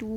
2